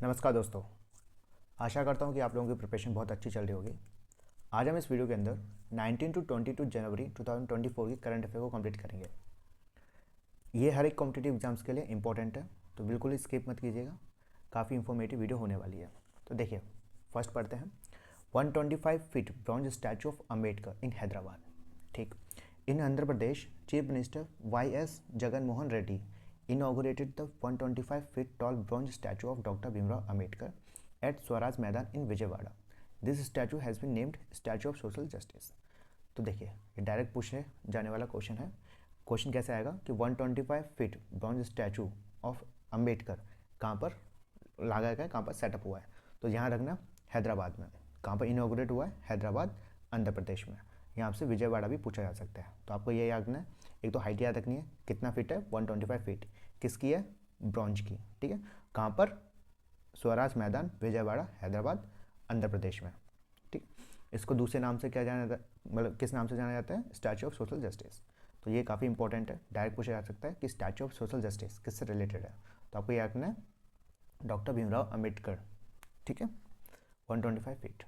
नमस्कार दोस्तों, आशा करता हूँ कि आप लोगों की प्रिपरेशन बहुत अच्छी चल रही होगी। आज हम इस वीडियो के अंदर 19 टू 22 जनवरी 2024 की करंट अफेयर को कंप्लीट करेंगे। ये हर एक कॉम्पिटिटिव एग्जाम्स के लिए इंपॉर्टेंट है, तो बिल्कुल स्किप मत कीजिएगा। काफ़ी इंफॉर्मेटिव वीडियो होने वाली है। तो देखिए, फर्स्ट पढ़ते हैं। 125 feet bronze statue of Ambedkar in Hyderabad. ठीक, in Andhra Pradesh chief minister YS Jagan Mohan Reddy inaugurated the 125 feet tall bronze statue of Dr. Bhimrao Ambedkar at Swaraj Maidan in Vijayawada. This statue has been named Statue of Social Justice. तो देखिए, ये direct पूछने जाने वाला question है। Question कैसे आएगा कि 125 feet bronze statue of Ambedkar कहाँ पर लगाया गया, कहाँ पर सेटअप हुआ है। तो यहाँ रखना हैदराबाद में। कहाँ पर इनॉग्रेट हुआ है? हैदराबाद, आंध्र प्रदेश में। यहाँ से विजयवाड़ा भी पूछा जा सकता है, तो आपको ये याद रखना है। एक तो हाइट याद रखनी है, कितना फीट है? 125 फीट। किसकी है? ब्रॉन्ज की। ठीक है, कहाँ पर? स्वराज मैदान, विजयवाड़ा, हैदराबाद, आंध्र प्रदेश में। ठीक, इसको दूसरे नाम से क्या जाना जाता है, मतलब किस नाम से जाना जाता है? Statue of social justice. तो ये काफ़ी इंपॉर्टेंट है, डायरेक्ट पूछा जा सकता है कि स्टैचू ऑफ सोशल जस्टिस किससे रिलेटेड है। तो आपको याद रखना है डॉक्टर भीमराव अम्बेडकर। ठीक है, 125 फीट।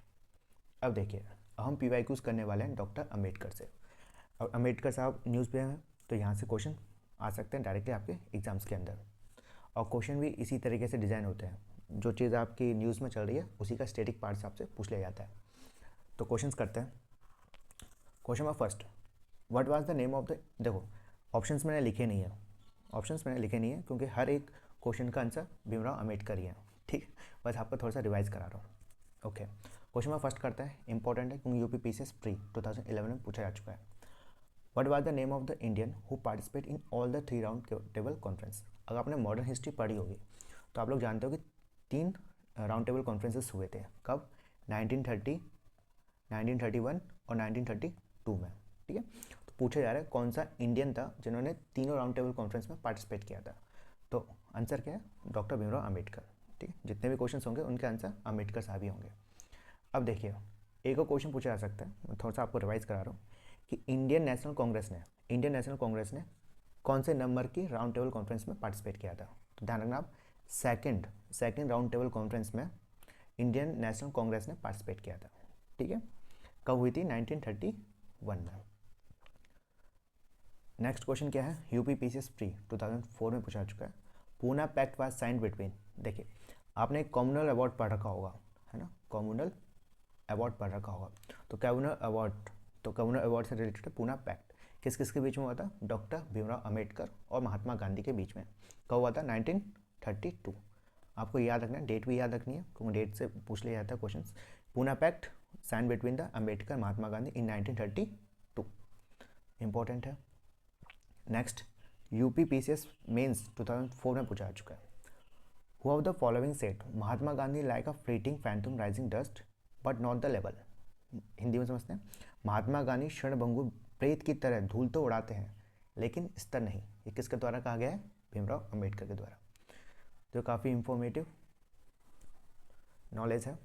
अब देखिए, हम PYQs करने वाले हैं डॉक्टर अम्बेडकर से। और अम्बेडकर साहब न्यूज़ पे हैं, तो यहाँ से क्वेश्चन आ सकते हैं डायरेक्टली आपके एग्जाम्स के अंदर। और क्वेश्चन भी इसी तरीके से डिज़ाइन होते हैं, जो चीज़ आपकी न्यूज़ में चल रही है उसी का स्टैटिक पार्ट से आपसे पूछ लिया जाता है। तो क्वेश्चंस करते हैं। Question number first, what was the name of the, देखो ऑप्शंस मैंने लिखे नहीं है, क्योंकि हर एक क्वेश्चन का आंसर भीमराव अम्बेडकर ही है। ठीक, बस आपको थोड़ा सा रिवाइज करा रहा हूँ। ओके, क्वेश्चन नंबर फर्स्ट करते हैं, इंपॉर्टेंट है क्योंकि UPPCS प्री 2011 में पूछा जा चुका है। What was the name of the Indian who participate in all the 3 round table conference? अगर आपने मॉडर्न हिस्ट्री पढ़ी होगी तो आप लोग जानते हो कि 3 राउंड टेबल कॉन्फ्रेंसेस हुए थे। कब? 1930, 1931 और 1932 में। ठीक है, तो पूछा जा रहा है कौन सा इंडियन था जिन्होंने तीनों राउंड टेबल कॉन्फ्रेंस में पार्टिसिपेट किया था। तो आंसर क्या है? डॉक्टर भीमराव अम्बेडकर। ठीक है, जितने भी क्वेश्चन होंगे उनके आंसर अम्बेडकर साहब ही होंगे। अब देखिए, एक और क्वेश्चन पूछा जा सकता है, मैं थोड़ा सा आपको रिवाइज करा रहा हूँ कि इंडियन नेशनल कांग्रेस ने कौन से नंबर की राउंड टेबल कॉन्फ्रेंस में पार्टिसिपेट किया था। तो ध्यान रखना आप, सेकंड राउंड टेबल कॉन्फ्रेंस में इंडियन नेशनल कांग्रेस ने पार्टिसिपेट किया था। ठीक है, कब हुई थी? 1931 में। नेक्स्ट क्वेश्चन क्या है? UPPCS प्री 2004 में पूछा चुका है। Poona pact was signed between, देखिए आपने एक कम्युनल अवार्ड पढ़ रखा होगा, है ना, कम्युनल अवार्ड पढ़ रखा होगा। तो कम्युनल अवार्ड से रिलेटेड पूना पैक्ट किस किस के बीच में हुआ था? डॉक्टर भीमराव अम्बेडकर और महात्मा गांधी के बीच में। कब हुआ था? 1932। आपको याद रखना है, डेट भी याद रखनी है क्योंकि डेट से पूछ लिया जाता है question. Poona pact sign between the Ambedkar Mahatma Gandhi in 1932, important है। नेक्स्ट, UPPCS मेंस 2004 में पूछा जा चुका है। Who of the following set Mahatma Gandhi like a fleeting phantom rising dust but not the level? Hindi में समझते हैं, महात्मा गांधी क्षणभंगुर प्रेत की तरह धूल तो उड़ाते हैं लेकिन स्तर नहीं। ये किसके द्वारा कहा गया है? भीमराव अम्बेडकर के द्वारा। तो काफ़ी इंफॉर्मेटिव नॉलेज है।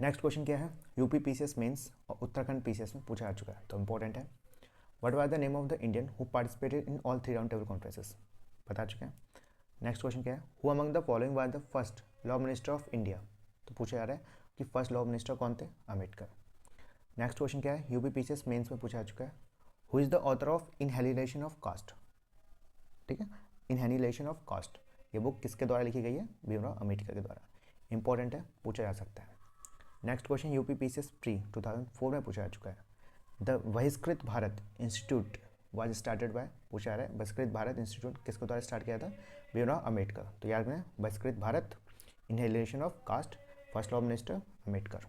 नेक्स्ट क्वेश्चन क्या है? UPPCS मेंस और उत्तराखंड PCS में पूछा जा चुका है, तो इंपॉर्टेंट है। What was the name of the Indian who participated in all 3 round table conferences? बता चुके हैं। नेक्स्ट क्वेश्चन क्या है? Who among the following was the first law minister of India? तो पूछा जा रहा है कि फर्स्ट लॉ मिनिस्टर कौन थे? अम्बेडकर। नेक्स्ट क्वेश्चन क्या है? UPPCS मेंस में पूछा जा चुका है। Who is the author of annihilation of caste? ठीक है, इनहेलिनेशन ऑफ कास्ट, ये बुक किसके द्वारा लिखी गई है? भीमराव अम्बेडकर के द्वारा। इंपॉर्टेंट है, पूछा जा सकता है। नेक्स्ट क्वेश्चन UPPCS प्री 2004 में पूछा जा चुका है। द बहिष्कृत Bharat institute was started by, पूछा रहा है बहिष्कृत भारत इंस्टीट्यूट किसके द्वारा स्टार्ट किया था? भीमराव अम्बेडकर। तो याद रखना, Bahishkrit Bharat, annihilation of caste, first law minister Ambedkar.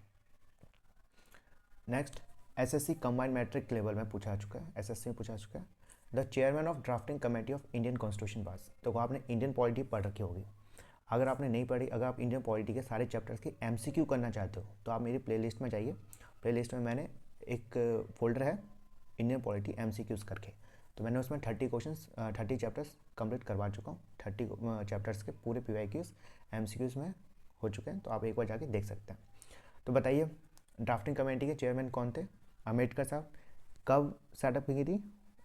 Next, SSC combined matric level में पूछा चुका है, SSC में पूछा चुका है। The chairman of drafting committee of Indian constitution पास। तो आपने इंडियन पॉलिटी पढ़ रखी होगी। अगर आपने नहीं पढ़ी, अगर आप इंडियन पॉलिटी के सारे चैप्टर्स की MCQ करना चाहते हो तो आप मेरी प्लेलिस्ट में जाइए। प्लेलिस्ट में मैंने एक फोल्डर है इंडियन पॉलिटी MCQs करके, तो मैंने उसमें 30 क्वेश्चंस 30 चैप्टर्स कंप्लीट करवा चुका हूँ। 30 चैप्टर्स के पूरे PYQs MCQs में हो चुके हैं, तो आप एक बार जाके देख सकते हैं। तो बताइए, ड्राफ्टिंग कमेटी के चेयरमैन कौन थे? अम्बेडकर साहब। कब सेटअप की थी?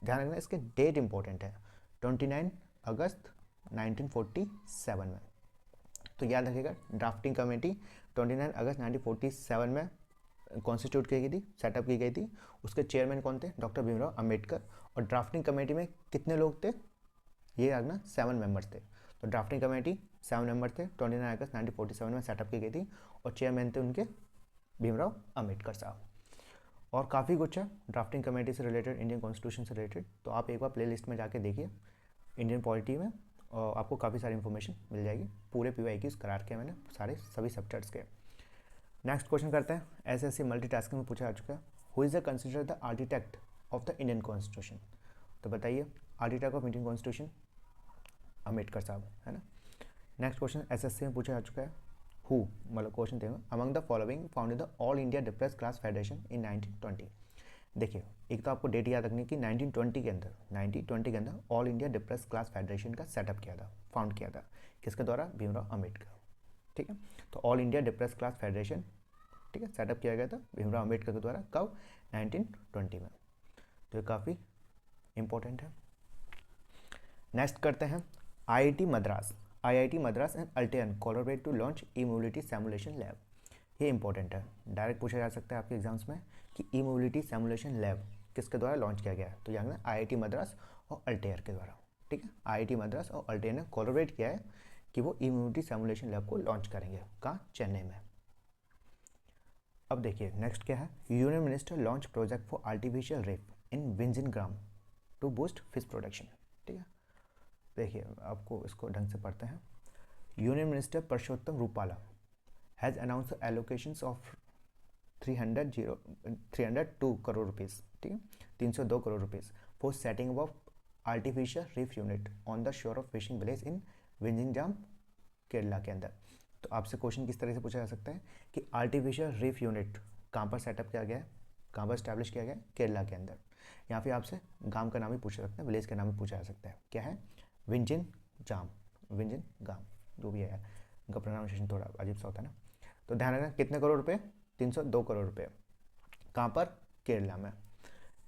ध्यान रखना, इसके डेट इंपॉर्टेंट है, 29 अगस्त 1947 में। तो याद रखिएगा ड्राफ्टिंग कमेटी 29 अगस्त 1947 में कॉन्स्टिट्यूट की गई थी, सेटअप की गई थी। उसके चेयरमैन कौन थे? डॉक्टर भीमराव अंबेडकर। और ड्राफ्टिंग कमेटी में कितने लोग थे? ये रखना 7 मेंबर्स थे। तो ड्राफ्टिंग कमेटी 7 मेंबर थे, 29 अगस्त 1947 में सेटअप की गई थी और चेयरमैन थे उनके भीमराव अंबेडकर साहब। और काफ़ी कुछ है ड्राफ्टिंग कमेटी से रिलेटेड, इंडियन कॉन्स्टिट्यूशन से रिलेटेड, तो आप एक बार प्लेलिस्ट में जाके देखिए इंडियन पॉलिटी में, और आपको काफ़ी सारी इन्फॉर्मेशन मिल जाएगी। पूरे PYQs करा के मैंने सारे सभी सब्जेक्ट्स के। नेक्स्ट क्वेश्चन करते हैं। एसएससी मल्टीटास्किंग में पूछा जा चुका है, who is the consider the architect of the Indian constitution? तो बताइए, architect of Indian constitution Ambedkar साहब, है ना। नेक्स्ट क्वेश्चन एसएससी में पूछा जा चुका है, हु मतलब क्वेश्चन देगा, among the following founded the all India depressed class federation in 1920। देखिए, एक तो आपको डेट याद रखनी है कि 1920 के अंदर all India depressed class federation का सेटअप किया था, फाउंड किया था, किसके द्वारा? भीमराव अंबेडकर। ठीक है, तो all India depressed class federation, ठीक है, सेटअप किया गया था भीमराव अंबेडकर के द्वारा। कब? 1920 में। तो ये काफ़ी इंपॉर्टेंट है। नेक्स्ट करते हैं IIT Madras and Altair collaborate to launch e mobility simulation lab. ये इंपॉर्टेंट है, डायरेक्ट पूछा जा सकता है आपके एग्जाम्स में कि ई मोबिलिटी सिमुलेशन लैब किसके द्वारा लॉन्च किया गया है? तो यहाँ IIT मद्रास और अल्टेयर के द्वारा। ठीक है, IIT मद्रास और अल्टेयर ने कोलैबोरेट किया है कि वो ई मोबिलिटी सिमुलेशन लैब को लॉन्च करेंगे। कहाँ? चेन्नई में। अब देखिए नेक्स्ट क्या है, union minister launch project for artificial reef in Vizianagaram to boost fish production. ठीक है, देखिए आपको इसको ढंग से पढ़ते हैं। Union minister Parshottam Rupala has announce allocations of 302 crore rupees, ठीक है, 302 crore rupees for setting of artificial reef unit on the shore of fishing village इन विंजिंगजाम, केरला के अंदर। तो आपसे क्वेश्चन किस तरह से पूछा जा सकता है कि आर्टिफिशियल रीफ यूनिट कहाँ पर सेटअप किया गया है, कहाँ पर स्टैब्लिश किया गया है? केरला के अंदर। या फिर आपसे गांव का नाम ही पूछ सकते हैं, विलेज का नाम ही पूछा जा सकता है। क्या है? विंजिनगाम, जो भी है, उनका प्रोनाउंसिएशन थोड़ा अजीब सा होता है ना। तो ध्यान रखना, कितने करोड़ रुपए? 302 करोड़ रुपए। कहाँ पर? केरला में।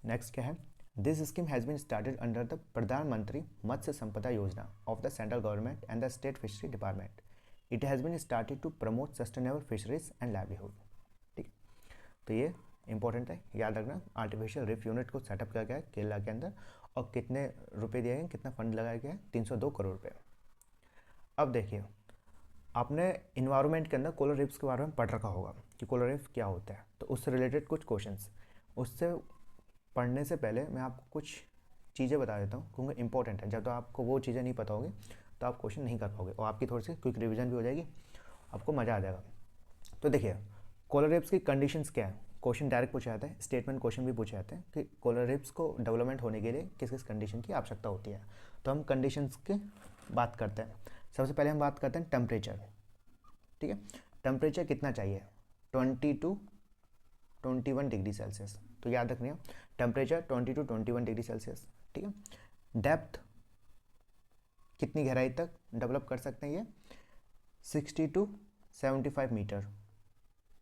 नेक्स्ट क्या है, this scheme has been started under the Pradhan Mantri Matsya Sampada Yojana of the central government and the state fishery department. It has been started to promote sustainable fisheries and livelihood. ठीक, तो ये इंपॉर्टेंट है, याद रखना। आर्टिफिशियल रीफ यूनिट को setup किया गया है केरला के अंदर, और कितने रुपए दिए गए, कितना फंड लगाया गया है? 302 करोड़ रुपए। अब देखिए, आपने इन्वायरमेंट के अंदर कोरल रीफ्स के बारे में पढ़ रखा होगा कि कोरल रीफ क्या होता है, तो उससे रिलेटेड कुछ क्वेश्चंस, उससे पढ़ने से पहले मैं आपको कुछ चीज़ें बता देता हूँ क्योंकि इंपॉर्टेंट है। जब तो आपको वो चीज़ें नहीं पता होगी तो आप क्वेश्चन नहीं कर पाओगे, और आपकी थोड़ी सी क्विक रिविजन भी हो जाएगी, आपको मज़ा आ जाएगा। तो देखिए, कोरल रीफ्स की कंडीशंस क्या है? क्वेश्चन डायरेक्ट पूछा जाता है, स्टेटमेंट क्वेश्चन भी पूछे जाते हैं कि कोरल रीफ्स को डेवलपमेंट होने के लिए किस किस कंडीशन की आवश्यकता होती है। तो हम कंडीशंस की बात करते हैं। सबसे पहले हम बात करते हैं टेम्परेचर। ठीक है, टेम्परेचर कितना चाहिए? 20 to 21 डिग्री सेल्सियस। तो याद रखनी है, टेम्परेचर 20 to 21 डिग्री सेल्सियस। ठीक है, डेप्थ कितनी गहराई तक डेवलप कर सकते हैं? ये 60 to 75 मीटर।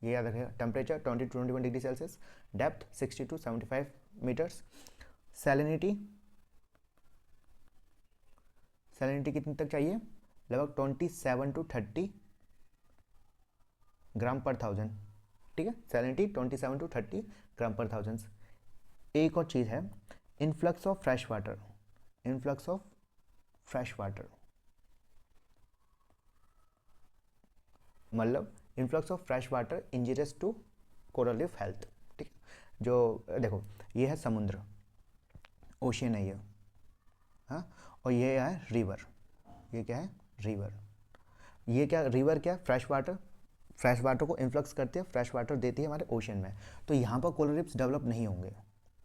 ये याद रखिएगा, temperature 20 to 21 degree Celsius, depth 60 to 75 metres. Salinity कितनी तक चाहिए? लगभग 27 to 30 ग्राम पर थाउजेंड। ठीक है, सैलिनिटी 27 to 30 ग्राम पर थाउजेंड। एक और चीज़ है, इन्फ्लक्स ऑफ फ्रेश वाटर। मतलब influx of fresh water injurious to coral reef health. ठीक है, जो देखो ये है समुद्र, ओशियन है ये, हाँ, और ये है रिवर। ये क्या है? रिवर। ये क्या रिवर? क्या? फ्रेश वाटर को इन्फ्लक्स करती है, फ्रेश वाटर देती है हमारे ओशियन में। तो यहाँ पर कोरल रीफ्स डेवलप नहीं होंगे।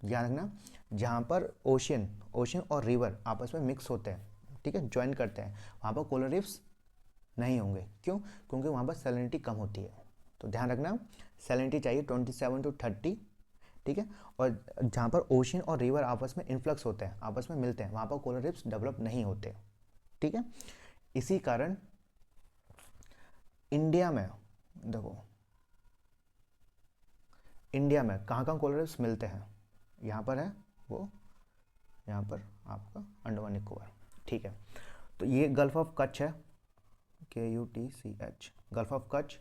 याद रखना, जहाँ पर ओशियन और रिवर आपस में मिक्स होते हैं, ठीक है, ज्वाइन करते हैं, वहाँ पर कोरल रीफ्स नहीं होंगे। क्यों? क्योंकि वहाँ पर सैलिनिटी कम होती है। तो ध्यान रखना, सैलिनिटी चाहिए 27 to 30। ठीक है, और जहाँ पर ओशियन और रिवर आपस में इन्फ्लक्स होते हैं, आपस में मिलते हैं, वहाँ पर कोरल रीफ्स डेवलप नहीं होते। ठीक है, इसी कारण इंडिया में देखो, इंडिया में कहाँ कहाँ कोरल रीफ्स मिलते हैं? यहाँ पर है वो, यहाँ पर आपका अंडमान निकोबार। ठीक है, तो ये गल्फ ऑफ कच्छ है, KUTCH, गल्फ ऑफ कच्छ,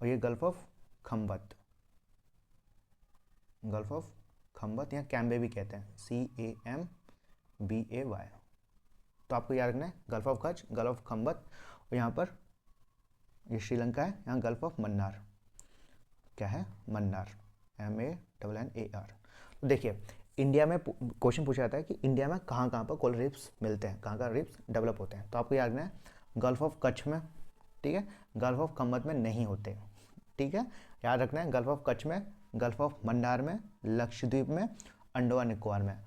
और ये gulf of Khambhat, gulf of Khambhat या कैम्बे भी कहते हैं, CAMBAY। तो आपको याद रखना है gulf of Kutch, gulf of Khambhat, और यहाँ पर ये श्रीलंका है, यहाँ गल्फ ऑफ मन्नार, क्या है, मन्नार, MANNAR। तो देखिए इंडिया में क्वेश्चन पूछा जाता है कि इंडिया में कहाँ कहाँ पर कोरल रीफ्स मिलते हैं, कहाँ कहाँ रीफ्स डेवलप होते हैं। तो आपको याद रखना है गल्फ ऑफ कच्छ में, ठीक है, गल्फ ऑफ खंबत में नहीं होते, ठीक है, याद रखना है गल्फ ऑफ कच्छ में, गल्फ ऑफ मन्नार में, लक्षद्वीप में, अंडमान निकोबार में।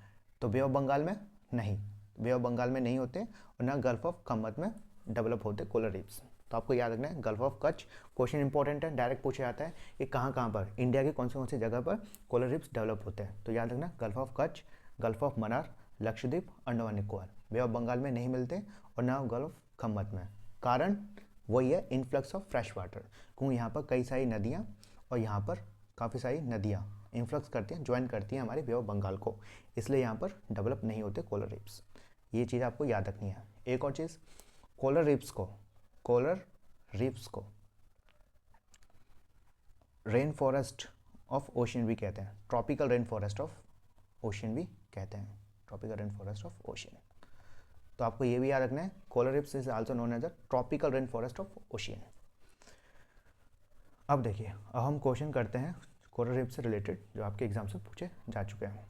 तो बे ऑफ बंगाल में नहीं, बे ऑफ बंगाल में नहीं होते, और ना गल्फ ऑफ खंबत में डेवलप होते कोरल रीफ्स। तो आपको याद रखना है gulf of Kutch, question important है, डायरेक्ट पूछा जाता है कि कहाँ कहाँ पर इंडिया के कौन सी जगह पर कोरल रीफ्स डेवलप होते हैं। तो याद रखना gulf of Kutch, gulf of Mannar, Lakshadweep, Andaman Nicobar. Bay of Bengal में नहीं मिलते, और ना गल्फ खंबत में। कारण वही है इनफ्लक्स ऑफ फ्रेश वाटर, क्योंकि यहाँ पर कई सारी नदियाँ, और यहाँ पर काफ़ी सारी नदियाँ इन्फ्लक्स करती हैं, ज्वाइन करती हैं हमारे बे ऑफ बंगाल को, इसलिए यहाँ पर डेवलप नहीं होते कोरल रीफ्स। ये चीज़ आपको याद रखनी है। एक और चीज़, कोरल रीफ्स को रेन फॉरेस्ट ऑफ ओशियन भी कहते हैं, tropical rain forest of ocean भी कहते हैं, tropical rain forest of ocean. तो आपको ये भी याद रखना है coral reefs is also known as a tropical rain forest of ocean. अब देखिए, अब हम क्वेश्चन करते हैं कोरल रीफ से रिलेटेड जो आपके एग्जाम से पूछे जा चुके हैं।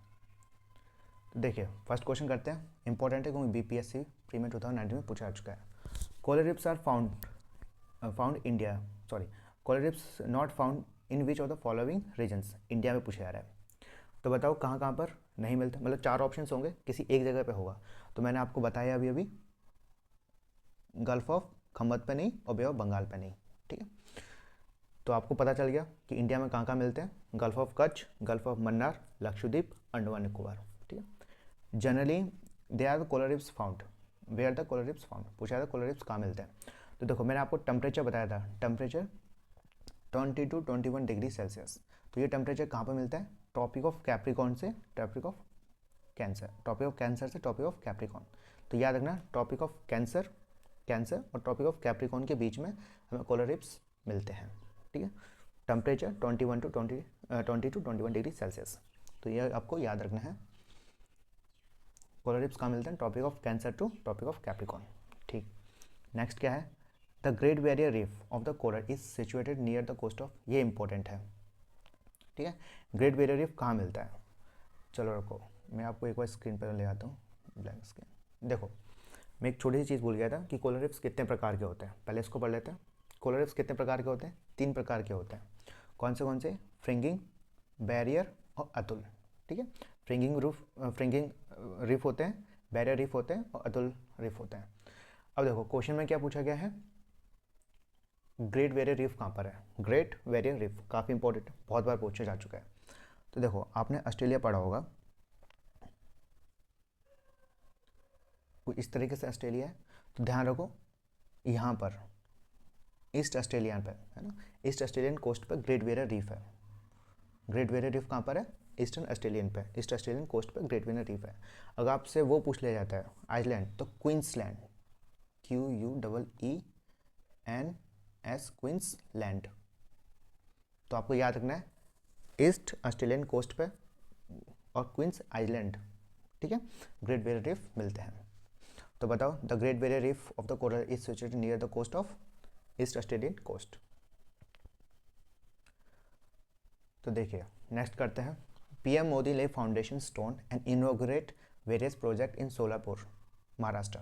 तो देखिए फर्स्ट क्वेश्चन करते हैं, इंपॉर्टेंट है क्योंकि BPSC प्री में 2019 में पूछा जा चुका है। Coral reefs are found India, sorry, coral reefs not found in which of the following regions, India में पूछा जा रहा है। तो बताओ कहाँ कहाँ पर नहीं मिलते, मतलब 4 ऑप्शंस होंगे, किसी एक जगह पे होगा। तो मैंने आपको बताया अभी गल्फ ऑफ खंबत पे नहीं और बे ऑफ बंगाल पे नहीं, ठीक है। तो आपको पता चल गया कि इंडिया में कहाँ कहाँ मिलते हैं, gulf of Kutch, gulf of Mannar, Lakshadweep, Andaman Nicobar, ठीक है। Generally they are the coral reefs found, where the coral reefs found, पूछा था कोरल रीफ्स कहाँ मिलते हैं। तो देखो मैंने आपको टेम्परेचर बताया था, टेम्परेचर 20 to 21 डिग्री सेल्सियस। तो ये टेम्परेचर कहाँ पर मिलता है, ट्रॉपिक ऑफ कैप्रिकॉर्न से tropic of Cancer, tropic of Cancer से ट्रॉपिक ऑफ कैप्रिकॉर्न। तो याद रखना ट्रॉपिक ऑफ कैंसर और ट्रॉपिक ऑफ कैप्रिकॉर्न के बीच में हमें कोरल रीफ्स मिलते हैं, ठीक है। Temperature 20 to 21 degree Celsius. तो ये आपको याद रखना है, कोरल रीफ्स कहाँ मिलते हैं, tropic of Cancer to tropic of Capricorn, ठीक। नेक्स्ट क्या है, the Great Barrier Reef of the coral is situated near the coast of, ये इंपॉर्टेंट है, ठीक है। ग्रेट बैरियर रीफ कहाँ मिलता है, चलो रखो मैं आपको एक बार स्क्रीन पर ले आता हूँ, ब्लैंक स्क्रीन। देखो मैं एक छोटी सी चीज़ भूल गया था कि कोरल रीफ्स कितने प्रकार के होते हैं, पहले इसको पढ़ लेते हैं। कोरल रीफ्स कितने प्रकार के होते हैं, 3 प्रकार के होते हैं। कौन से, फ्रिंगिंग, बैरियर और अतुल, ठीक है। फ्रिंगिंग रीफ होते हैं, बैरियर रीफ होते हैं और अतुल रीफ होते हैं। अब देखो क्वेश्चन में क्या पूछा गया है, ग्रेट बैरियर रीफ कहाँ पर है, ग्रेट बैरियर रीफ काफ़ी इंपॉर्टेंट, बहुत बार पूछा जा चुका है। तो देखो आपने ऑस्ट्रेलिया पढ़ा होगा, कुछ इस तरीके से ऑस्ट्रेलिया है। तो ध्यान रखो यहाँ पर ईस्ट ऑस्ट्रेलिया पे है ना, ईस्ट ऑस्ट्रेलियन कोस्ट पर ग्रेट बैरियर रीफ है। ग्रेट बैरियर रीफ कहाँ पर है, ईस्टर्न ऑस्ट्रेलियन पे, ईस्ट ऑस्ट्रेलियन कोस्ट पर ग्रेट बैरियर रीफ है। अगर आपसे वो पूछ लिया जाता है आइसलैंड, तो क्वींसलैंड, QUEENS, क्वींसलैंड। तो आपको याद रखना है ईस्ट ऑस्ट्रेलियन कोस्ट पे और क्वींस आइलैंड, ठीक है, ग्रेट बैरियर रीफ मिलते हैं। तो बताओ the Great Barrier Reef of the coral is situated near the coast of east Australian coast. तो देखिए नेक्स्ट करते हैं, PM Modi lay foundation stone and inaugurate various project in Solapur, Maharashtra.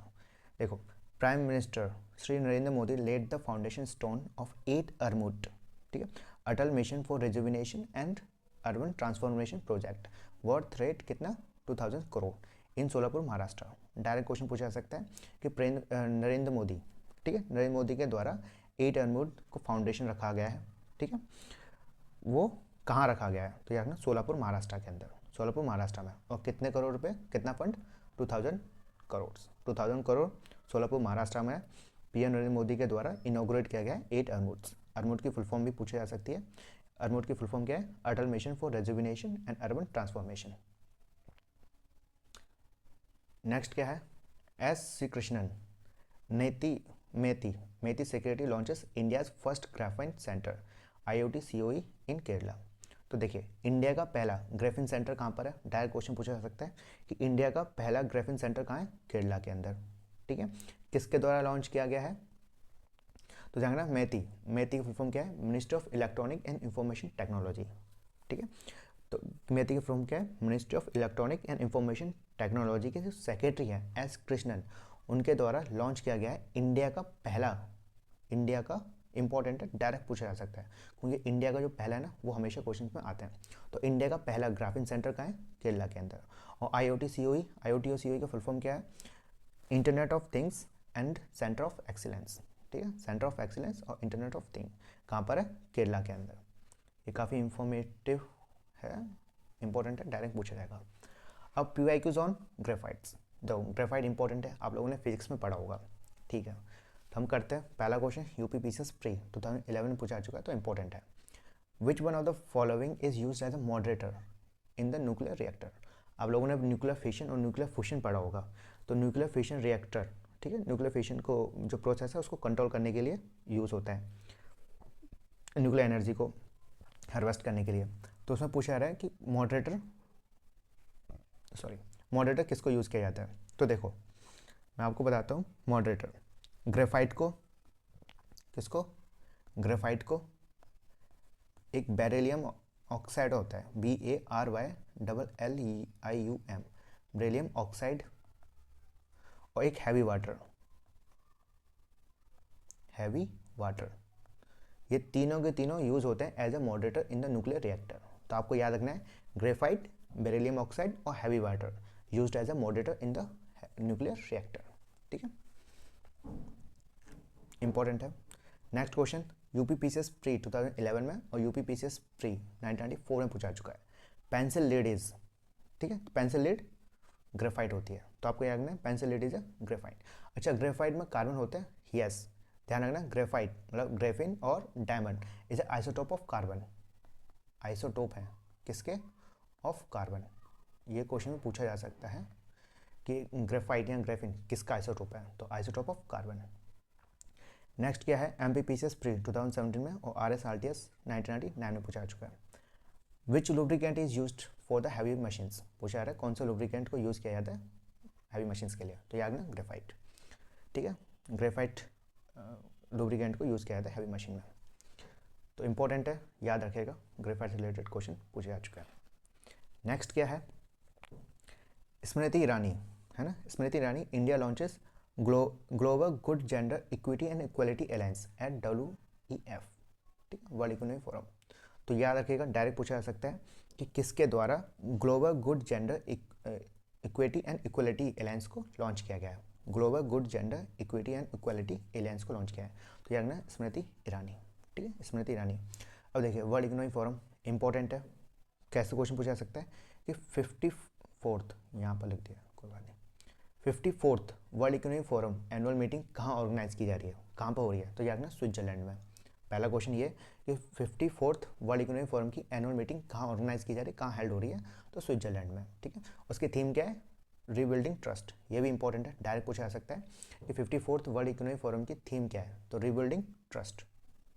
देखो prime minister Shri Narendra Modi laid the foundation stone of 8 अरमुट, ठीक है, Atal mission for rejuvenation and urban transformation project, worth rate कितना 2000 crore in Solapur, Maharashtra. Direct question पूछा जा सकता है कि नरेंद्र मोदी, ठीक है, नरेंद्र मोदी के द्वारा 8 अरमुट को फाउंडेशन रखा गया है, ठीक है, वो कहाँ रखा गया है, तो यार ना सोलापुर महाराष्ट्र के अंदर, सोलापुर महाराष्ट्र में। और कितने करोड़ रुपए, कितना फंड, 2000 करोड़, 2000 करोड़ सोलापुर महाराष्ट्र में PM नरेंद्र मोदी के द्वारा इनॉग्रेट किया गया है 8 अरमुट्स। अरमुट की फुल फॉर्म भी पूछी जा सकती है, अरमुट की फुल फॉर्म क्या है, Atal mission for rejuvenation and urban transformation. Next क्या है, S. C. कृष्णन, नेति मेती मेती security launches India's first graphene centre IoT COE in Kerala. तो देखिए इंडिया का पहला ग्राफीन सेंटर कहाँ पर है, डायरेक्ट क्वेश्चन पूछा जा सकता है कि इंडिया का पहला ग्राफीन सेंटर कहाँ है, केरला के अंदर। ठीक है, किसके द्वारा लॉन्च किया गया है, तो जानना मेती मेती की फुल फॉर्म क्या है, ministry of electronic and information technology. ठीक है, तो मेती की फुल फॉर्म क्या है, ministry of electronic and information technology के जो सेक्रेटरी हैं एस कृष्णन, उनके द्वारा लॉन्च किया गया है इंडिया का पहला, इंडिया का इंपॉर्टेंट है, डायरेक्ट पूछा जा सकता है क्योंकि इंडिया का जो पहला है ना वो हमेशा क्वेश्चन में आते हैं। तो इंडिया का पहला ग्राफीन सेंटर कहाँ है, केरला के अंदर। और IoT और COE का फुल फॉर्म क्या है, internet of things and centre of excellence. ठीक है, सेंटर ऑफ एक्सीलेंस और इंटरनेट ऑफ थिंग कहाँ पर है, केरला के अंदर। ये काफ़ी इंफॉर्मेटिव है, इंपॉर्टेंट है, डायरेक्ट पूछा जाएगा। अब PYQs ऑन ग्रेफाइट्स, जो ग्रेफाइट इंपॉर्टेंट है, आप लोगों ने फिजिक्स में पढ़ा होगा। ठीक है, तो हम करते हैं पहला क्वेश्चन, UPPCS प्री 2011 में पूछा चुका है तो इंपॉर्टेंट है। Which one of the following is use as a moderator in the nuclear reactor. आप लोगों ने न्यूक्लियर फिशन और न्यूक्लियर फ्यूशन पढ़ा होगा। तो न्यूक्लियर फिशन रिएक्टर, ठीक है, न्यूक्लियर फिशन को जो प्रोसेस है उसको कंट्रोल करने के लिए यूज़ होता है, न्यूक्लियर एनर्जी को हार्वेस्ट करने के लिए। तो उसमें पूछा जा रहा है कि मॉडरेटर किसको यूज़ किया जाता है। तो देखो मैं आपको बताता हूँ, मॉडरेटर ग्रेफाइट को, किसको, ग्रेफाइट को एक बेरिलियम ऑक्साइड होता है, BARYLLIUM, बेरिलियम ऑक्साइड, और एक हैवी वाटर, ये तीनों के तीनों यूज होते हैं as a moderator in the nuclear reactor. तो आपको याद रखना है ग्रेफाइट, बेरिलियम ऑक्साइड और heavy water used as a moderator in the nuclear reactor. ठीक है, इंपॉर्टेंट है। नेक्स्ट क्वेश्चन UPPCS प्री 2011 में और UPPCS प्री 1994 में पूछा चुका है। पेंसिल लीड इज, ठीक है, पेंसिल लीड ग्रेफाइट होती है, तो आपको याद रखना है pencil lead is a graphite. अच्छा, ग्रेफाइट में कार्बन होते हैं, यस, ध्यान रखना, ग्रेफाइट मतलब ग्रेफिन और diamond is a isotope of carbon, isotope है किसके, ऑफ कार्बन। ये क्वेश्चन में पूछा जा सकता है कि ग्रेफाइट या ग्रेफिन किसका आइसोटोप है, तो आइसोटोप ऑफ कार्बन। नेक्स्ट क्या है, MPPCS प्री 2017 में और RSRTS 1999 में पूछा चुका है। Which lubricant is used for the heavy machines, पूछा जा रहा है कौन सा लुब्रिकेंट को यूज़ किया जाता है हैवी मशीन्स के लिए, तो याद ना ग्रेफाइट। ठीक है, ग्रेफाइट लुब्रिकेंट को यूज़ किया जाता है हैवी मशीन में, तो इंपॉर्टेंट है, याद रखेगा, ग्रेफाइट से रिलेटेड क्वेश्चन पूछा जा चुका है। नेक्स्ट क्या है, स्मृति ईरानी, है ना, Smriti Irani, India launches global good gender equity and equality alliance at WEF, ठीक है, वर्ल्ड इकोनॉमिक फोरम। तो याद रखिएगा, डायरेक्ट पूछा जा सकता है कि किसके द्वारा global good gender equity and equality alliance को लॉन्च किया गया है, global good gender equity and equality alliance को लॉन्च किया है, तो याद रखना स्मृति ईरानी। ठीक है, स्मृति ईरानी। अब देखिए वर्ल्ड इकोनॉमिक फोरम इंपॉर्टेंट है, कैसे क्वेश्चन पूछा जा सकता है कि 54th, यहाँ पर लिख दिया कोई बात नहीं, 54th world economic forum annual meeting कहाँ ऑर्गेनाइज की जा रही है, कहाँ पर हो रही है, तो याद रखना स्विट्जरलैंड में। पहला क्वेश्चन ये कि 54th वर्ल्ड इकोनॉमिक फोरम की एनुअल मीटिंग कहाँ ऑर्गेनाइज की जा रही है, कहाँ हेल्ड हो रही है, तो स्विट्जरलैंड में। ठीक है, उसकी थीम क्या है, रीबिल्डिंग ट्रस्ट, ये भी इंपॉर्टेंट है, डायरेक्ट पूछा जा सकता है कि 54th वर्ल्ड इकोनॉमिक फोरम की थीम क्या है, तो रीबिल्डिंग ट्रस्ट।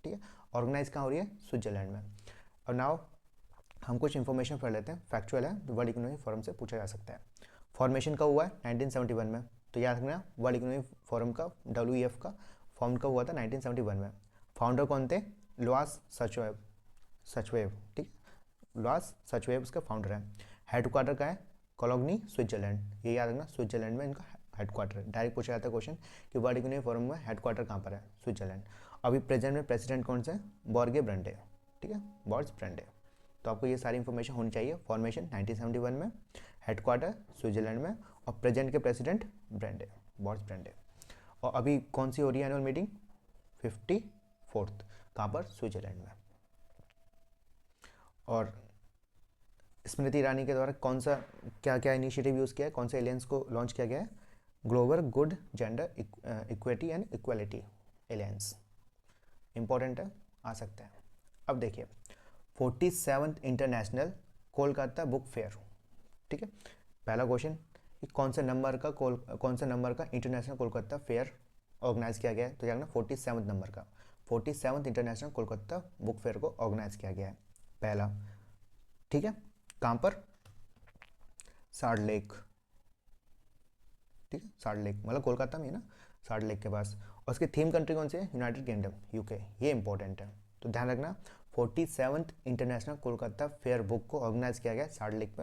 ठीक है, ऑर्गेनाइज कहाँ हो रही है, स्विट्जरलैंड में। और नाउ हम कुछ इन्फॉर्मेशन पढ़ लेते हैं, फैक्चुअल है, वर्ल्ड इकोनॉमिक फोरम से पूछा जा सकता है। फॉर्मेशन कब हुआ है, 1971 में, तो याद रखना वर्ल्ड इकोनॉमिक फोरम का WEF का फॉर्म कब हुआ था, 1971 में। फाउंडर कौन थे, लुआस सचवेव, ठीक, लुआस सचवेव उसका फाउंडर है। हेडक्वार्टर का है कोलोग्नी, स्विट्जरलैंड, ये याद रखना, स्विट्जरलैंड में इनका हेडक्वार्टर है। डायरेक्ट पूछा जाता है क्वेश्चन कि वर्ल्ड इकोनॉमिक फोरम में हेडक्वार्टर कहाँ पर है, स्विट्जरलैंड। अभी प्रेजेंट में प्रेसिडेंट कौन से, बॉर्गे ब्रंडे, ठीक है, बॉर्ज ब्रंडे। तो आपको ये सारी इंफॉर्मेशन होनी चाहिए, फॉर्मेशन 1971 में, हेडक्वार्टर स्विट्जरलैंड में, और प्रेजेंट के प्रेसिडेंट ब्रंडे, बॉर्ज ब्रंडे। और अभी कौन सी हो रही है एनुअल मीटिंग, 54th, कहाँ पर, स्विट्जरलैंड में। और स्मृति ईरानी के द्वारा कौन सा क्या क्या इनिशिएटिव यूज़ किया है, कौन से एलियंस को लॉन्च किया गया है, global good gender equity and equality aliens, important है, आ सकता है। अब देखिए 47th international Kolkata book fair, ठीक है, पहला क्वेश्चन कि कौन से नंबर का इंटरनेशनल कोलकाता फेयर ऑर्गेनाइज किया गया है? तो याद रखना 47 नंबर का 47 इंटरनेशनल कोलकाता बुक फेयर को ऑर्गेनाइज किया गया है, पहला। ठीक है, कहाँ पर? Salt lake. ठीक है, साल्ट लेक मतलब कोलकाता में है ना, साल्ट लेक के पास। और उसकी थीम कंट्री कौन सी है? United kingdom, UK. ये इंपॉर्टेंट है, तो ध्यान रखना 47th international Kolkata fair book को ऑर्गेनाइज किया गया साल्ट लेक पे।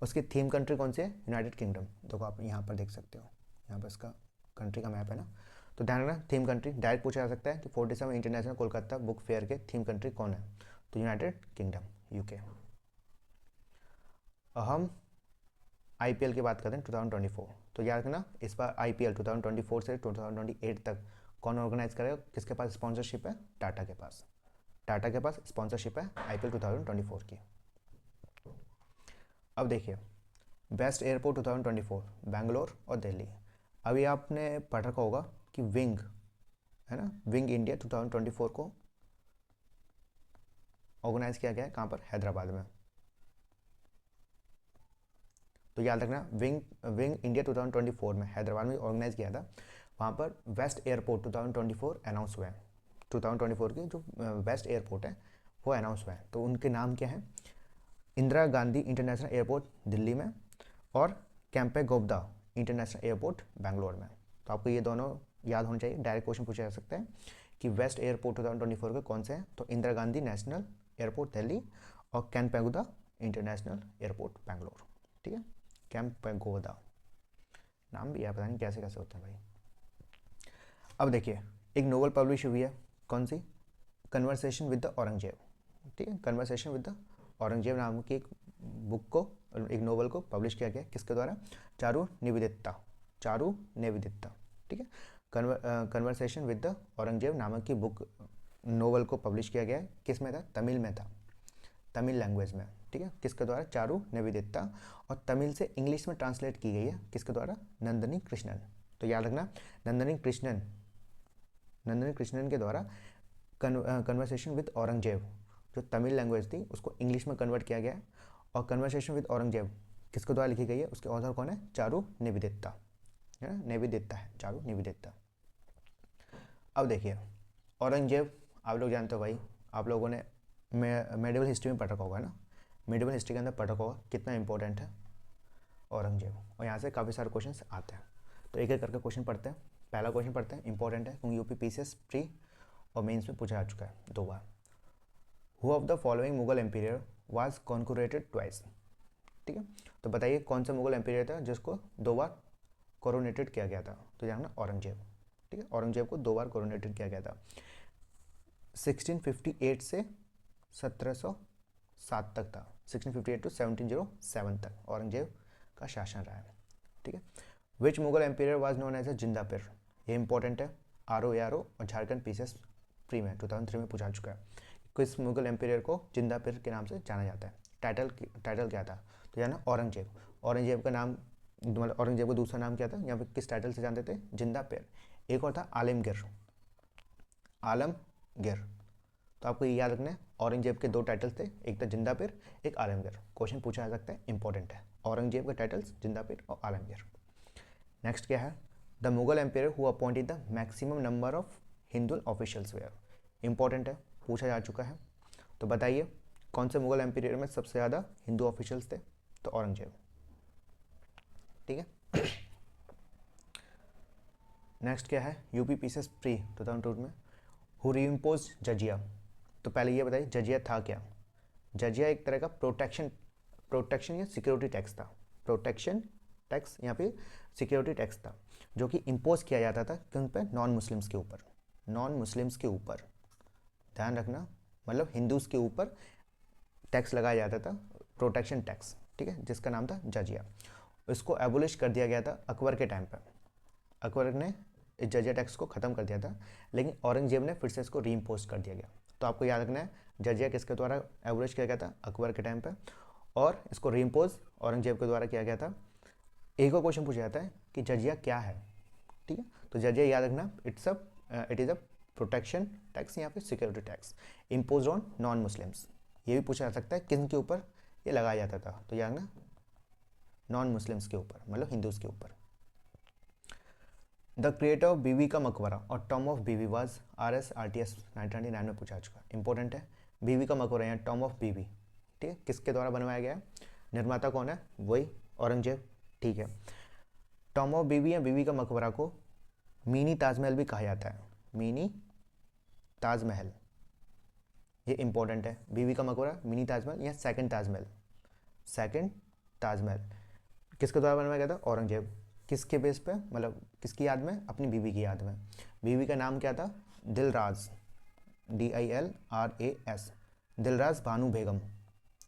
उसकी थीम कंट्री कौन सी है? United kingdom. देखो आप यहाँ पर देख सकते हो, यहाँ पर इसका कंट्री का मैप है ना, तो ध्यान रखना थीम कंट्री डायरेक्ट पूछा जा सकता है कि 47 इंटरनेशनल कोलकाता बुक फेयर के थीम कंट्री कौन है? तो यूनाइटेड किंगडम, यूके। हम आईपीएल की बात करें 2024, तो याद रखना इस बार आईपीएल 2024 से 2028 तक कौन ऑर्गेनाइज करेगा? किसके पास स्पॉन्सरशिप है? टाटा के पास। टाटा के पास स्पॉन्सरशिप है आईपीएल 2024 की। अब देखिए बेस्ट एयरपोर्ट 2024 बैंगलोर और दिल्ली। अभी आपने पढ़ रखा होगा कि विंग है ना, विंग इंडिया 2024 को ऑर्गेनाइज किया गया है कहाँ पर? हैदराबाद में। तो याद रखना विंग विंग इंडिया 2024 में हैदराबाद में ऑर्गेनाइज किया था। वहाँ पर वेस्ट एयरपोर्ट 2024 अनाउंस हुए हैं। 2024 की जो वेस्ट एयरपोर्ट है वो अनाउंस हुए हैं, तो उनके नाम क्या हैं? इंदिरा गांधी इंटरनेशनल एयरपोर्ट दिल्ली में और कैंपे गोवदा इंटरनेशनल एयरपोर्ट बैंगलोर में। तो आपको ये दोनों याद होने चाहिए, डायरेक्ट क्वेश्चन पूछा जा सकता है कि वेस्ट एयरपोर्ट 2024 के कौन से हैं? तो इंदिरा गांधी नेशनल एयरपोर्ट दिल्ली और कैंपेगोदा इंटरनेशनल एयरपोर्ट बैंगलोर। ठीक है, कैंपेगोदा नाम भी है, पता नहीं कैसे कैसे होते हैं भाई। अब देखिए एक नोवेल पब्लिश हुई है, कौन सी? Conversation with the Aurangzeb. ठीक है, कन्वर्सेशन विद द औरंगजेब नाम की एक बुक को, एक नोवेल को पब्लिश किया गया, किसके द्वारा? चारू निवेदिता, चारू निवेदिता। ठीक है, कन्वर्सेशन विद द औरंगजेब नामक की बुक नोवेल को पब्लिश किया गया है, किस में था? तमिल में था, तमिल लैंग्वेज में। ठीक है, किसके द्वारा? चारू निवेदिता। और तमिल से इंग्लिश में ट्रांसलेट की गई है, किसके द्वारा? नंदिनी कृष्णन। तो याद रखना नंदिनी कृष्णन के द्वारा कन्वर्सेशन विद औरंगजेब जो तमिल लैंग्वेज थी उसको इंग्लिश में कन्वर्ट किया गया। और कन्वर्सेशन विद औरंगजेब किसके द्वारा लिखी गई है? उसके ऑथर कौन है? चारू निवेदिता, है ना, निवेदिता है, चारू निवेदिता। अब देखिए औरंगजेब आप लोग जानते हो भाई, आप लोगों ने मेडिवल हिस्ट्री में पढ़ रखा होगा ना, मेडिवल हिस्ट्री के अंदर पढ़ रखा होगा कितना इंपॉर्टेंट है औरंगजेब, और यहाँ से काफ़ी सारे क्वेश्चन आते हैं। तो एक एक करके क्वेश्चन पढ़ते हैं। पहला क्वेश्चन पढ़ते हैं, इंपॉर्टेंट है क्योंकि यूपी पीसीएस प्री और मेंस में पूछा जा चुका है 2 बार। Who of the following Mughal emperor was कॉन्कोरेटेड ट्वाइस? ठीक है, तो बताइए कौन सा मुगल एम्पीरियर था जिसको 2 बार कोरोनेटेड किया गया था? तो जानना औरंगजेब। ठीक है, औरंगजेब को 2 बार कोरोनेटेड किया गया था। 1658 से 1707 तक था, 1658 टू 1707 तक औरंगजेब का शासन रहा है। ठीक है, which Mughal emperor was known as a Zinda Pir? ये इंपॉर्टेंट है, आर ओ और झारखंड पीसीएस प्री में 2003 में पूछा चुका है। किस मुगल एम्पीरियर को जिंदा पीर के नाम से जाना जाता है? टाइटल क्या था? तो यानी औरंगजेब। औरंगजेब का नाम मतलब औरंगजेब का दूसरा नाम क्या था? यहाँ पे किस टाइटल से जानते थे? जिंदा पीर। एक और था आलमगीर, आलमगीर। तो आपको ये याद रखना है औरंगजेब के 2 टाइटल्स थे, एक था जिंदा पीर, एक आलमगीर। क्वेश्चन पूछा जा सकता है, इंपॉर्टेंट है। औरंगजेब के टाइटल्स जिंदा पीर और आलमगीर। नेक्स्ट क्या है? The Mughal empire who appointed the maximum number of Hindu officials were? Important है, पूछा जा चुका है। तो बताइए कौन से मुगल एम्पायर में सबसे ज़्यादा हिंदू ऑफिशियल्स थे? तो औरंगजेब। ठीक है, नेक्स्ट क्या है? यूपी पीसीएस प्री 2002 में हु रीइम्पोज जजिया? तो पहले ये बताइए जजिया था क्या? जजिया एक तरह का प्रोटेक्शन या सिक्योरिटी टैक्स था। प्रोटेक्शन टैक्स यहाँ पे सिक्योरिटी टैक्स था जो कि इम्पोज किया जाता था किन पे? नॉन मुस्लिम्स के ऊपर, नॉन मुस्लिम्स के ऊपर। ध्यान रखना मतलब हिंदूज के ऊपर टैक्स लगाया जाता था, प्रोटेक्शन टैक्स। ठीक है, जिसका नाम था जजिया। इसको एबोलिश कर दिया गया था अकबर के टाइम पर। अकबर ने इस जजिया टैक्स को ख़त्म कर दिया था, लेकिन औरंगजेब ने फिर से इसको रीइम्पोज कर दिया गया। तो आपको याद रखना है जजिया किसके द्वारा एबोलिश किया गया था? अकबर के टाइम पर, और इसको रीइम्पोज औरंगजेब के द्वारा किया गया था। एक और क्वेश्चन पूछा जाता है कि जजिया क्या है? ठीक है, तो जजिया याद रखना it is a protection tax या फिर security tax impose on non Muslims. ये भी पूछा जा सकता है किन के ऊपर ये लगाया जाता था? तो याद रखना नॉन मुस्लिम्स के ऊपर, मतलब हिंदूज के ऊपर। द क्रिएटर ऑफ बीवी का मकबरा और टॉम ऑफ बीवी वाज RSRTS 1999 में पूछा चुका, इंपॉर्टेंट है। बीवी का मकबरा या टॉम ऑफ बीवी, ठीक है, किसके द्वारा बनवाया गया है? निर्माता कौन है? वही औरंगजेब, ठीक है। टॉम ऑफ बीवी या बीवी का मकबरा को मिनी ताजमहल भी कहा जाता है, मिनी ताजमहल, ये इंपॉर्टेंट है। बीवी का मकबरा, मिनी ताजमहल या सेकंड ताजमहल। सेकंड ताजमहल किसके द्वारा बनवाया गया था? औरंगजेब। किसके बेस पे, मतलब किसकी याद में? अपनी बीवी की याद में। बीवी का नाम क्या था? दिलराज, DILRAS, दिलराज बानू बेगम,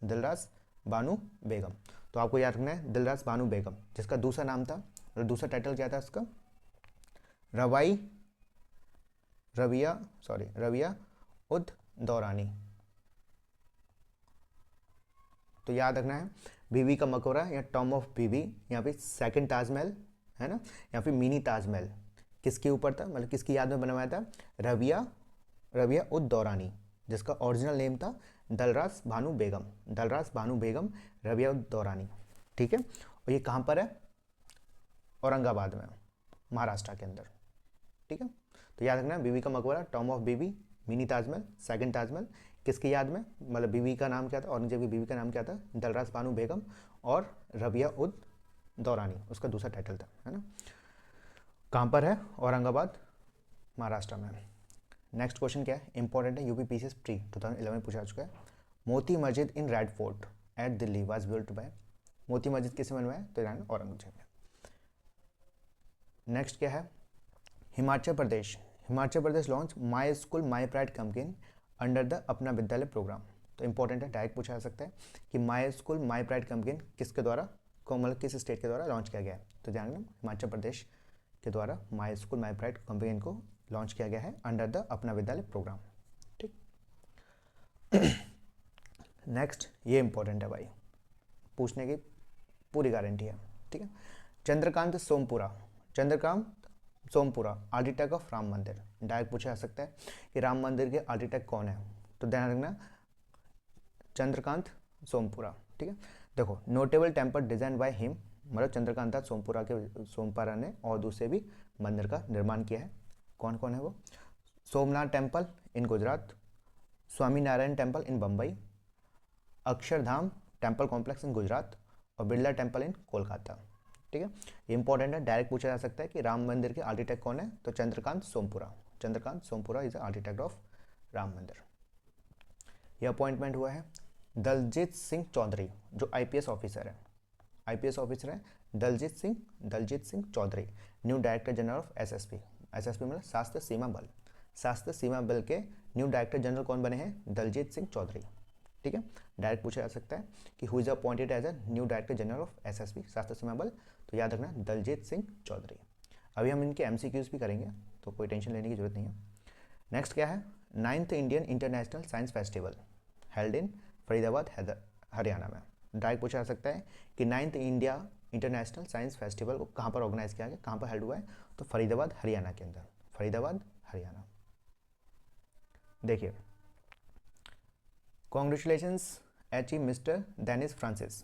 दिलराज बानू बेगम। तो आपको याद रखना है दिलराज बानू बेगम, जिसका दूसरा नाम था, और दूसरा टाइटल क्या था उसका? रविया उद दौरानी। तो याद रखना है बीवी का मकबरा या टॉम ऑफ बीवी, या फिर सेकंड ताजमहल, है ना, या फिर मिनी ताजमहल, किसके ऊपर था, मतलब किसकी याद में बनवाया था? रविया उद दौरानी, जिसका ओरिजिनल नेम था दलरास भानु बेगम, दलरास भानु बेगम रविया उद दौरानी, ठीक है। और ये कहाँ पर है? औरंगाबाद में, महाराष्ट्र के अंदर, ठीक है। तो याद रखना बीवी का मकबरा, टॉम ऑफ बीवी, मिनी ताजमहल, सेकंड ताजमहल, किसकी याद में? मतलब बीवी का नाम क्या था? औरंगजेब की बीवी का नाम क्या था? दलरास बानू बेगम, और रबिया उद दौरानी उसका दूसरा टाइटल था, है ना। कहाँ पर है? औरंगाबाद, महाराष्ट्र में। नेक्स्ट क्वेश्चन क्या है? इंपॉर्टेंट है, UPPCS प्री 2011 में पूछा चुका है। Moti Masjid in red fort eight Delhi was built by, Moti Masjid किसने बनवाया? तो राणा औरंगजेब ने। नेक्स्ट क्या है? Himachal Pradesh launch my school my pride campaign under the Apna Vidyalaya programme. तो इंपॉर्टेंट है, डायरेक्ट पूछा जा सकता है कि माई स्कूल माई प्राइड कैंपेन किसके द्वारा, मतलब किस स्टेट के द्वारा लॉन्च किया गया है? तो ध्यान रखना हिमाचल प्रदेश के द्वारा माई स्कूल माई प्राइड कैंपेन को लॉन्च किया गया है under the Apna Vidyalaya programme, ठीक। नेक्स्ट, ये इंपॉर्टेंट है भाई, पूछने की पूरी गारंटी है, ठीक है। चंद्रकांत सोमपुरा आर्किटेक्ट ऑफ राम मंदिर, डायरेक्ट पूछा जा सकता है कि राम मंदिर के आर्किटेक्ट कौन है? तो ध्यान रखना चंद्रकांत सोमपुरा, ठीक है। देखो, notable temple design by him, मतलब चंद्रकांता सोमपुरा ने और दूसरे भी मंदिर का निर्माण किया है। कौन कौन है वो? Somnath temple in Gujarat, Swami Narayan temple in Bombay, Akshardham temple complex in Gujarat, और बिरला टेम्पल इन कोलकाता, ठीक है। इंपॉर्टेंट है, डायरेक्ट पूछा जा सकता है कि राम मंदिर के आर्किटेक्ट कौन है? तो Chandrakant Sompura is the architect of Ram मंदिर। यह अपॉइंटमेंट हुआ है दलजीत सिंह चौधरी, जो IPS ऑफिसर है, Daljit Singh Chaudhary, new director general of SSB मतलब शास्त्र सीमा बल के न्यू डायरेक्टर जनरल कौन बने हैं? दलजीत सिंह चौधरी, ठीक है। डायरेक्ट पूछा जा सकता है कि who is appointed as a new director general of SSB Sashastra Seema बल, तो याद रखना दलजीत सिंह चौधरी। अभी हम इनके MCQs भी करेंगे, तो कोई टेंशन लेने की जरूरत नहीं है। नेक्स्ट क्या है? 9th Indian international science festival held in Faridabad Haryana में। डायरेक्ट पूछा जा सकता है कि 9th India international science festival को कहाँ पर ऑर्गेनाइज किया गया, कहाँ पर हेल्ड हुआ है? तो फरीदाबाद हरियाणा के अंदर, फरीदाबाद हरियाणा। देखिए, congratulations achieve Mr Dennis Francis,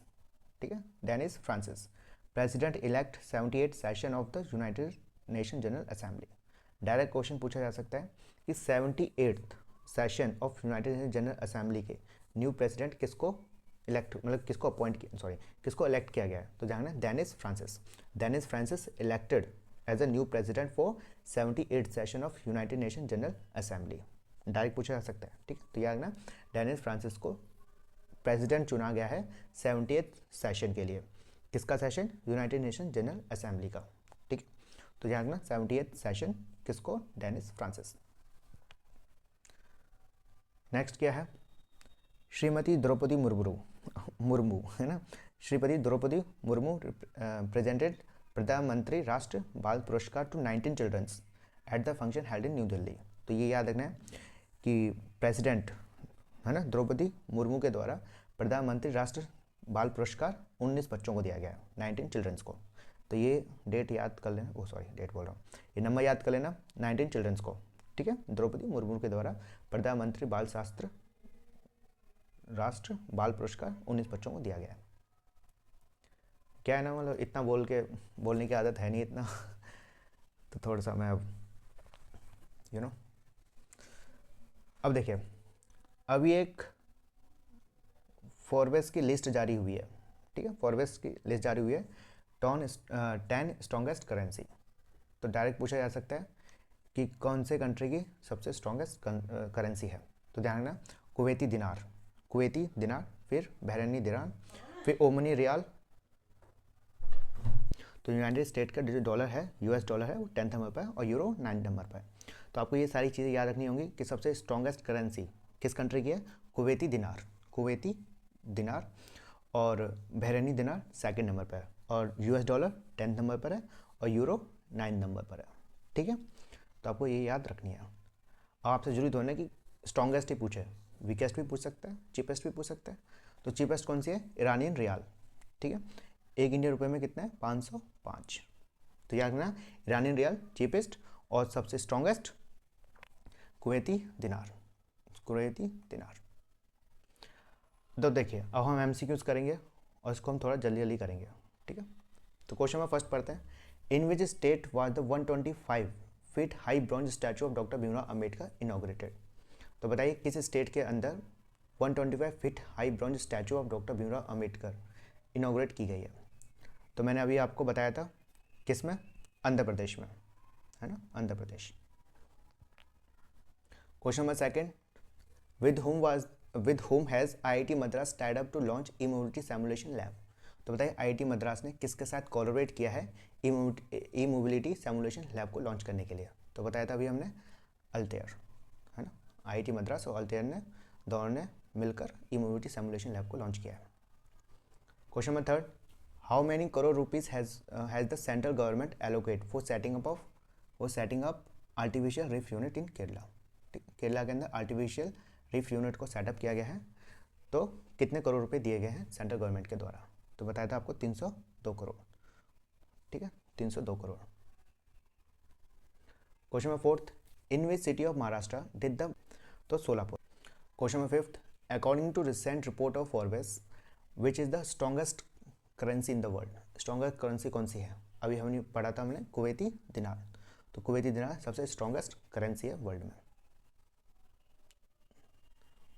ठीक है, Dennis Francis, president elect 78 session of the United Nation General Assembly. Direct question पूछा जा सकता है कि 78th session of United Nation General Assembly के न्यू प्रेसिडेंट किसको इलेक्ट, मतलब किसको अपॉइंट किया, किसको इलेक्ट किया गया है? तो ध्यान है Dennis Francis elected as a new president for 78th session of United Nation General Assembly. Direct पूछा जा सकता है, ठीक। तो याद रखना डेनिस फ्रांसिस को प्रेसिडेंट चुना गया है 70th सेशन के लिए। किसका session? United Nation General assembly का, ठीक। तो ध्यान रखना 70th सेशन किसको? Dennis Francis. नेक्स्ट क्या है? श्रीमती द्रौपदी मुर्मू, है ना, श्रीमती द्रौपदी मुर्मू प्रेजेंटेड प्रधानमंत्री Rashtra Bal Puraskar to 19 childrens at the function held in New Delhi. तो ये याद रखना है कि प्रेसिडेंट, है ना, द्रौपदी मुर्मू के द्वारा प्रधानमंत्री राष्ट्र बाल पुरस्कार 19 बच्चों को दिया गया, 19 चिल्ड्रंस को। तो ये डेट याद कर लेना, डेट बोल रहा हूँ, ये नंबर याद कर लेना, 19 चिल्ड्रंस को, ठीक है। द्रौपदी मुर्मू के द्वारा प्रधानमंत्री राष्ट्र बाल पुरस्कार 19 बच्चों को दिया गया। क्या है ना, मतलब इतना बोलने की आदत है नहीं इतना तो थोड़ा सा मैं अब अब देखिए, अभी एक फॉरवेस की लिस्ट जारी हुई है, ठीक है, फॉरवेस की लिस्ट जारी हुई है 10 स्ट्रॉन्गेस्ट करेंसी। तो डायरेक्ट पूछा जा सकता है कि कौन से कंट्री की सबसे स्ट्रॉन्गेस्ट करेंसी है। तो ध्यान रखना, कुवैती दिनार, फिर बहरीनी दिरहम, फिर ओमनी रियाल। तो यूनाइटेड स्टेट का जो डॉलर है, यूएस डॉलर है, वो 10th नंबर पर है और यूरो 9th नंबर पर है। तो आपको ये सारी चीज़ें याद रखनी होंगी कि सबसे स्ट्रॉन्गेस्ट करेंसी किस कंट्री की है। कुवैती दिनार और बहरीनी दिनार 2nd नंबर पर है, और यूएस डॉलर 10th नंबर पर है, और यूरो 9th नंबर पर है। ठीक है, तो आपको ये याद रखनी है। आपसे जरूरी होना है कि स्ट्रॉन्गेस्ट ही पूछे, वीकेस्ट भी पूछ सकता है, चीपेस्ट भी पूछ सकता है। तो चीपेस्ट कौन सी है, ईरानियन रियाल। ठीक है, 1 इंडियन रुपये में कितना है, 505। तो याद रखना, ईरानियन रियाल चीपेस्ट, और सबसे स्ट्रॉन्गेस्ट कुवैती दिनार। तो देखिए, अब हम एमसीक्यूज करेंगे और इसको हम थोड़ा जल्दी जल्दी करेंगे। ठीक है, तो क्वेश्चन में फर्स्ट पढ़ते हैं। In which state was the 125 feet high bronze statue of doctor Bhimrao Ambedkar inaugurated. तो बताइए किस स्टेट के अंदर 125 feet high bronze statue of doctor Bhimrao Ambedkar inaugurate की गई है। तो मैंने अभी आपको बताया था किस में, आंध्र प्रदेश में, है ना, Andhra Pradesh. Question number second, with whom has IIT Madras tied up to launch e-mobility simulation lab। तो बताइए IIT मद्रास ने किसके साथ कोलैबोरेट किया है ई-मोबिलिटी सिमुलेशन लैब को लॉन्च करने के लिए। तो बताया था अभी हमने, अल्टेयर, है ना, IIT मद्रास और अल्टेयर ने दोनों ने मिलकर ई-मोबिलिटी सिमुलेशन लैब को लॉन्च किया है। Question number third, how many crore rupees has the central government allocate for setting up artificial reef unit in Kerala. Kerala के अंदर आर्टिफिशियल रिफ यूनिट को सेटअप किया गया है, तो कितने करोड़ रुपए दिए गए हैं सेंट्रल गवर्नमेंट के द्वारा। तो बताया था आपको 302 करोड़। ठीक है, 302 crore. Question number fourth, in which city of Maharashtra did the, तो Solapur. Question number fifth, according to recent report of Forbes which is the strongest currency in the world. Strongest currency कौन सी है, अभी हमने पढ़ा था हमने, कुवैती दिनार। तो कुवैती दिनार सबसे स्ट्रॉन्गेस्ट करेंसी है वर्ल्ड में।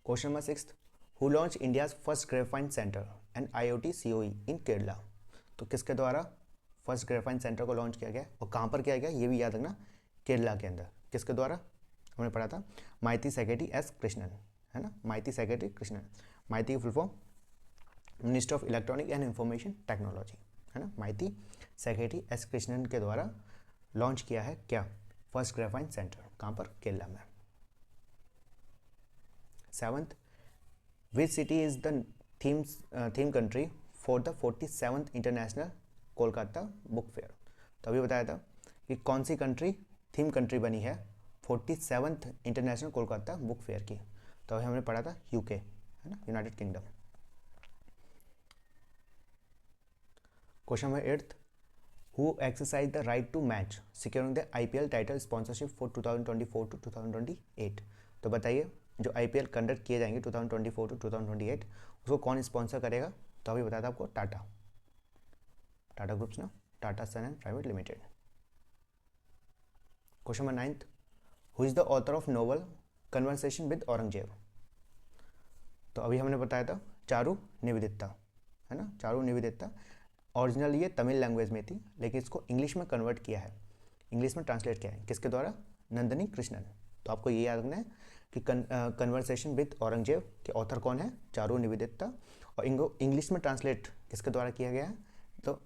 Question number six, who launch India's first graphene centre and IoT COE in Kerala. तो किसके द्वारा फर्स्ट ग्रेफाइन सेंटर को लॉन्च किया गया और कहाँ पर किया गया, ये भी याद रखना, केरला के अंदर। किसके द्वारा, हमने पढ़ा था, माइती सेक्रेटरी एस कृष्णन, है ना, माइती सेक्रेटरी कृष्णन। माइती की full form minister of electronic and information technology, है ना। माइती सेक्रेटरी एस कृष्णन के द्वारा लॉन्च किया है क्या, फर्स्ट ग्रेफाइन सेंटर, कहाँ पर, केरला में। Seventh, which city is the theme country for the 47th international Kolkata book fair. तो अभी बताया था कि कौन सी कंट्री थीम कंट्री बनी है 47th international Kolkata book fair की। तो अभी हमने पढ़ा था UK, है ना, United Kingdom. Question number 8, who exercise the right to match securing the IPL title sponsorship for 2024 to 2028। तो बताइए, जो IPL कंडक्ट किए जाएंगे 2024 to 2028, उसको कौन स्पॉन्सर करेगा। तो अभी बताया था आपको, टाटा ग्रुप्स ना, Tata son and private limited. Question number 9, who is the author of novel conversation with Aurangzeb. तो अभी हमने बताया था चारू निवेदिता, है ना, चारू निवेदिता। ओरिजिनल ये तमिल लैंग्वेज में थी, लेकिन इसको इंग्लिश में कन्वर्ट किया है, इंग्लिश में ट्रांसलेट किया है, किसके द्वारा, नंदिनी कृष्णन। तो आपको ये याद रखना है कि कन्वर्सेशन विद औरंगजेब के ऑथर कौन है, चारू निवेदिता, और इंग्लिश में ट्रांसलेट किसके द्वारा किया गया है, तो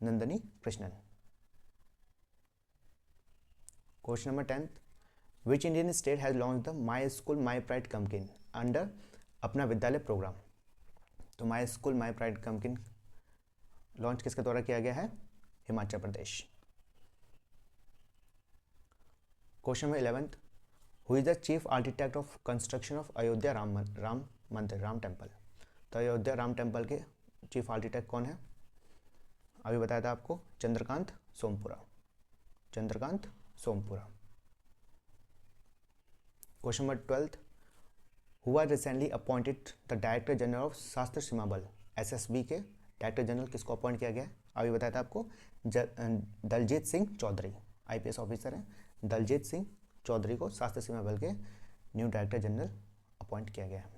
Nandini Krishnan. Question number 10, which Indian state has launch the my school my pride campaign under Apna Vidyalaya programme. तो my school my pride campaign launch किसके द्वारा किया गया है, Himachal Pradesh. Question number 11, who is the chief architect of construction of Ayodhya Ram Mandir, Ram temple. तो Ayodhya Ram temple के chief architect कौन है, अभी बताया था आपको, Chandrakant Sompura. Question number 12, who are recently appointed the director general of Shastra Seema बल, SSB के डायरेक्टर जनरल किसको अपॉइंट किया गया है। अभी बताया था आपको, दलजीत सिंह चौधरी, IPS ऑफिसर हैं। दलजीत सिंह चौधरी को शास्त्र सीमा बल के न्यू डायरेक्टर जनरल अपॉइंट किया गया है।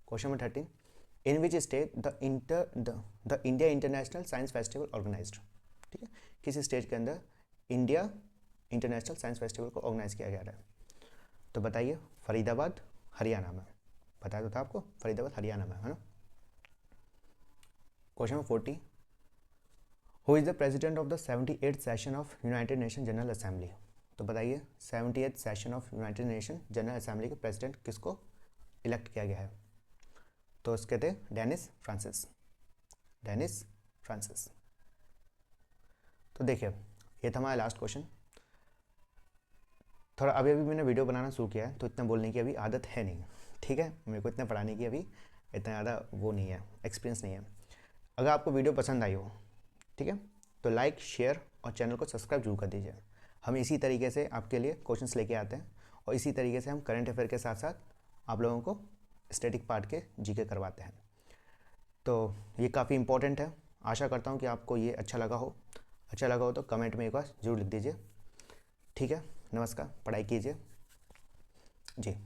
Question number 13, in which state the India international science festival organized. ठीक है, किस स्टेट के अंदर इंडिया इंटरनेशनल साइंस फेस्टिवल को ऑर्गेनाइज किया गया है? तो बताइए, फरीदाबाद हरियाणा में। बताया तो था आपको, फरीदाबाद हरियाणा में, है ना। Question number 40, who is the president of the 78th session of United Nation General assembly. तो बताइए 78th session of United Nation General Assembly के प्रेसिडेंट किसको इलेक्ट किया गया है? तो उसके थे डेनिस फ्रांसिस। Dennis Francis. तो देखिए, ये था हमारा लास्ट क्वेश्चन। थोड़ा अभी मैंने वीडियो बनाना शुरू किया है तो इतना बोलने की अभी आदत है नहीं, ठीक है। मेरे को इतना पढ़ाने की अभी इतना ज़्यादा वो नहीं है, एक्सपीरियंस नहीं है। अगर आपको वीडियो पसंद आई हो, ठीक है, तो लाइक शेयर और चैनल को सब्सक्राइब जरूर कर दीजिए। हम इसी तरीके से आपके लिए क्वेश्चंस लेके आते हैं और इसी तरीके से हम करंट अफेयर के साथ साथ आप लोगों को स्टैटिक पार्ट के जीके करवाते हैं। तो ये काफ़ी इंपॉर्टेंट है। आशा करता हूँ कि आपको ये अच्छा लगा हो। अच्छा लगा हो तो कमेंट में एक बार जरूर लिख दीजिए। ठीक है, नमस्कार, पढ़ाई कीजिए जी।